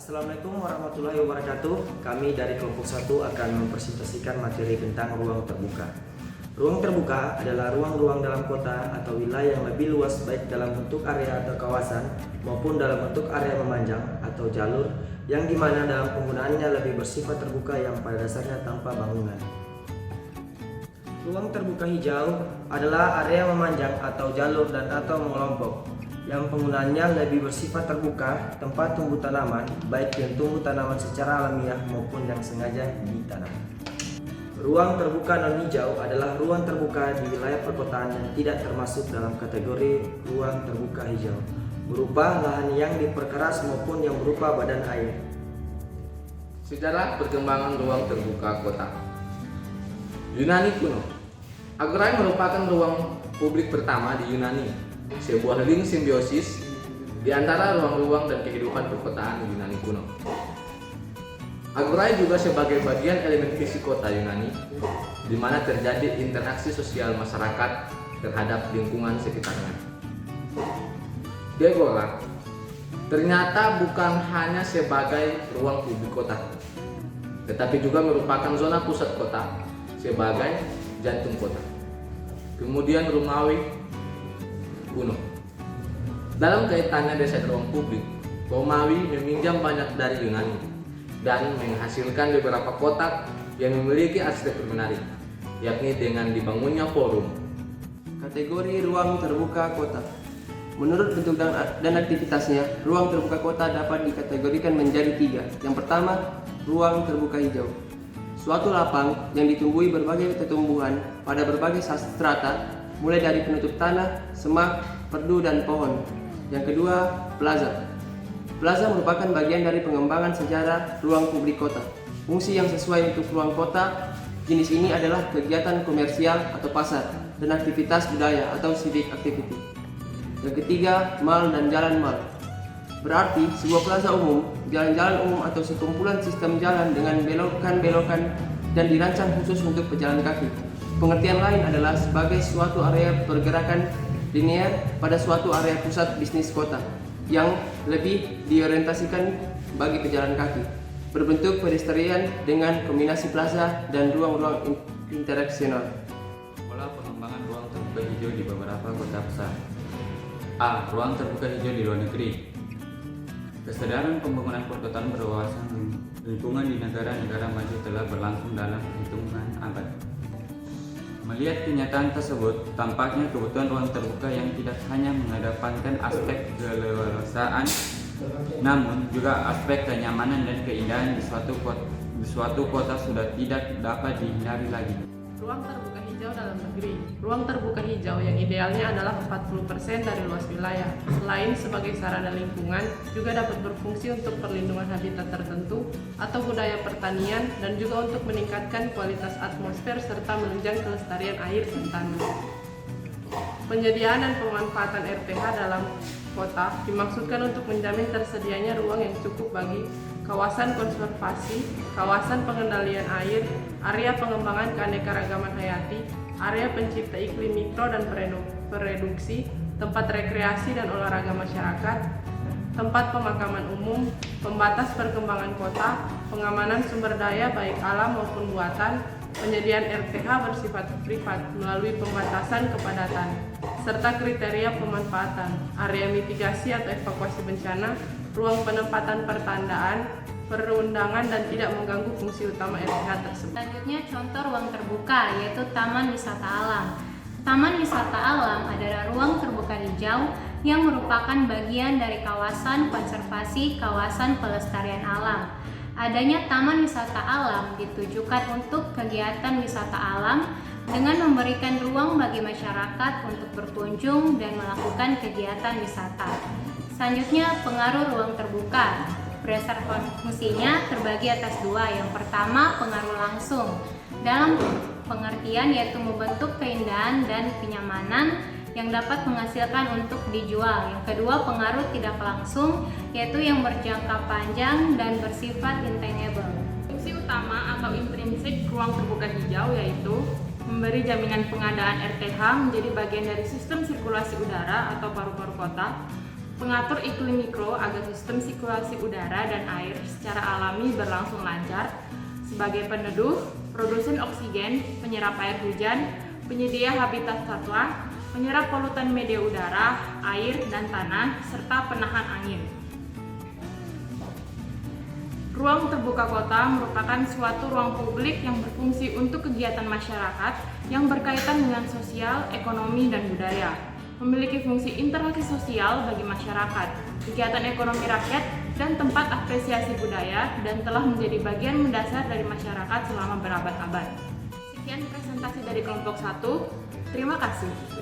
Assalamualaikum warahmatullahi wabarakatuh. Kami dari kelompok 1 akan mempresentasikan materi tentang ruang terbuka. Ruang terbuka adalah ruang-ruang dalam kota atau wilayah yang lebih luas, baik dalam bentuk area atau kawasan maupun dalam bentuk area memanjang atau jalur, yang dimana dalam penggunaannya lebih bersifat terbuka yang pada dasarnya tanpa bangunan. Ruang terbuka hijau adalah area memanjang atau jalur dan atau mengelompok yang penggunaannya lebih bersifat terbuka, tempat tumbuh tanaman, baik yang tumbuh tanaman secara alamiah maupun yang sengaja ditanam. Ruang terbuka non-hijau adalah ruang terbuka di wilayah perkotaan yang tidak termasuk dalam kategori ruang terbuka hijau, berupa lahan yang diperkeras maupun yang berupa badan air. Sejarah perkembangan ruang terbuka kota. Yunani kuno. Agora merupakan ruang publik pertama di Yunani, sebuah link simbiosis di antara ruang-ruang dan kehidupan perkotaan Yunani kuno. Agora juga sebagai bagian elemen fisik kota Yunani, di mana terjadi interaksi sosial masyarakat terhadap lingkungan sekitarnya. Di Agora ternyata bukan hanya sebagai ruang publik kota, tetapi juga merupakan zona pusat kota sebagai jantung kota. Kemudian Romawi kuno. Dalam kaitannya desa ruang publik, Romawi meminjam banyak dari Yunani dan menghasilkan beberapa kota yang memiliki arsitektur menarik, yakni dengan dibangunnya forum. Kategori ruang terbuka kota. Menurut bentuk dan aktivitasnya, ruang terbuka kota dapat dikategorikan menjadi 3. Yang pertama, ruang terbuka hijau. Suatu lapang yang ditumbuhi berbagai tumbuhan pada berbagai strata, mulai dari penutup tanah, semak, perdu, dan pohon. Yang kedua, plaza. Plaza merupakan bagian dari pengembangan sejarah ruang publik kota. Fungsi yang sesuai untuk ruang kota jenis ini adalah kegiatan komersial atau pasar dan aktivitas budaya atau civic activity. Yang ketiga, mall dan jalan mall. Berarti sebuah plaza umum, jalan-jalan umum atau sekumpulan sistem jalan dengan belokan-belokan dan dirancang khusus untuk pejalan kaki. Pengertian lain adalah sebagai suatu area pergerakan linear pada suatu area pusat bisnis kota yang lebih diorientasikan bagi pejalan kaki, berbentuk pedestrian dengan kombinasi plaza dan ruang-ruang interaksional. Pola pengembangan ruang terbuka hijau di beberapa kota besar. A. Ruang terbuka hijau di luar negeri. Kesadaran pembangunan perkotaan berwawasan lingkungan di negara-negara maju telah berlangsung dalam hitungan abad. Melihat kenyataan tersebut, tampaknya kebutuhan ruang terbuka yang tidak hanya mengedepankan aspek keleluasaan, namun juga aspek kenyamanan dan keindahan di suatu kota sudah tidak dapat dihindari lagi. Ruang terbuka hijau dalam negeri. Ruang terbuka hijau yang idealnya adalah 40% dari luas wilayah. Selain sebagai sarana lingkungan, juga dapat berfungsi untuk perlindungan habitat tertentu atau budaya pertanian, dan juga untuk meningkatkan kualitas atmosfer serta menunjang kelestarian air dan tanah. Penyediaan dan pemanfaatan RPH dalam kota dimaksudkan untuk menjamin tersedianya ruang yang cukup bagi kawasan konservasi, kawasan pengendalian air, area pengembangan keanekaragaman hayati, area pencipta iklim mikro dan pereduksi, tempat rekreasi dan olahraga masyarakat, tempat pemakaman umum, pembatas perkembangan kota, pengamanan sumber daya baik alam maupun buatan, penyediaan RPH bersifat privat melalui pembatasan kepadatan, serta kriteria pemanfaatan, area mitigasi atau evakuasi bencana, ruang penempatan pertandaan, perundangan, dan tidak mengganggu fungsi utama RPH tersebut. Selanjutnya contoh ruang terbuka, yaitu Taman Wisata Alam. Taman Wisata Alam adalah ruang terbuka hijau yang merupakan bagian dari kawasan konservasi kawasan pelestarian alam. Adanya Taman Wisata Alam ditujukan untuk kegiatan wisata alam dengan memberikan ruang bagi masyarakat untuk berkunjung dan melakukan kegiatan wisata. Selanjutnya, pengaruh ruang terbuka. Berdasarkan fungsinya terbagi atas 2. Yang pertama, pengaruh langsung. Dalam pengertian yaitu membentuk keindahan dan kenyamanan yang dapat menghasilkan untuk dijual. Yang kedua, pengaruh tidak langsung, yaitu yang berjangka panjang dan bersifat intangible. Fungsi utama atau intrinsik ruang terbuka hijau yaitu memberi jaminan pengadaan RTH menjadi bagian dari sistem sirkulasi udara atau paru-paru kota, pengatur iklim mikro agar sistem sirkulasi udara dan air secara alami berlangsung lancar, sebagai peneduh, produsen oksigen, penyerap air hujan, penyedia habitat satwa, penyerap polutan media udara, air, dan tanah, serta penahan angin. Ruang terbuka kota merupakan suatu ruang publik yang berfungsi untuk kegiatan masyarakat yang berkaitan dengan sosial, ekonomi, dan budaya. Memiliki fungsi interaksi sosial bagi masyarakat, kegiatan ekonomi rakyat, dan tempat apresiasi budaya, dan telah menjadi bagian mendasar dari masyarakat selama berabad-abad. Sekian presentasi dari kelompok 1. Terima kasih.